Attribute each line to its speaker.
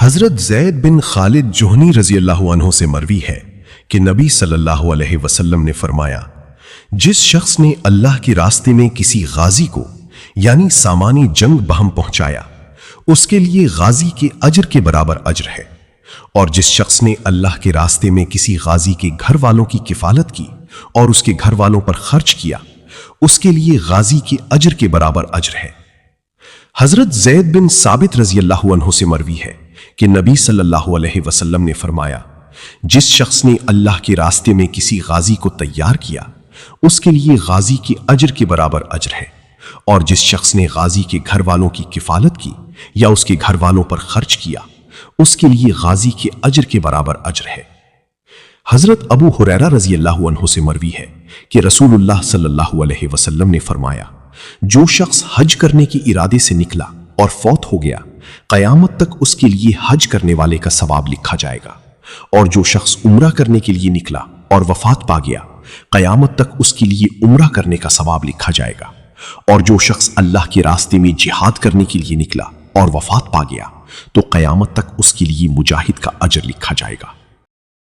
Speaker 1: حضرت زید بن خالد جوہنی رضی اللہ عنہ سے مروی ہے کہ نبی صلی اللہ علیہ وسلم نے فرمایا، جس شخص نے اللہ کے راستے میں کسی غازی کو یعنی سامانی جنگ بہم پہنچایا، اس کے لیے غازی کے اجر کے برابر اجر ہے، اور جس شخص نے اللہ کے راستے میں کسی غازی کے گھر والوں کی کفالت کی اور اس کے گھر والوں پر خرچ کیا، اس کے لیے غازی کے اجر کے برابر اجر ہے۔ حضرت زید بن ثابت رضی اللہ عنہ سے مروی ہے کہ نبی صلی اللہ علیہ وسلم نے فرمایا، جس شخص نے اللہ کے راستے میں کسی غازی کو تیار کیا، اس کے لیے غازی کے اجر کے برابر اجر ہے، اور جس شخص نے غازی کے گھر والوں کی کفالت کی یا اس کے گھر والوں پر خرچ کیا، اس کے لیے غازی کے اجر کے برابر اجر ہے۔ حضرت ابو ہریرہ رضی اللہ عنہ سے مروی ہے کہ رسول اللہ صلی اللہ علیہ وسلم نے فرمایا، جو شخص حج کرنے کے ارادے سے نکلا اور فوت ہو گیا، قیامت تک اس کے لیے حج کرنے والے کا ثواب لکھا جائے گا، اور جو شخص عمرہ کرنے کے لیے نکلا اور وفات پا گیا، قیامت تک اس کے لیے عمرہ کرنے کا ثواب لکھا جائے گا، اور جو شخص اللہ کے راستے میں جہاد کرنے کے لیے نکلا اور وفات پا گیا، تو قیامت تک اس کے لیے مجاہد کا اجر لکھا جائے گا۔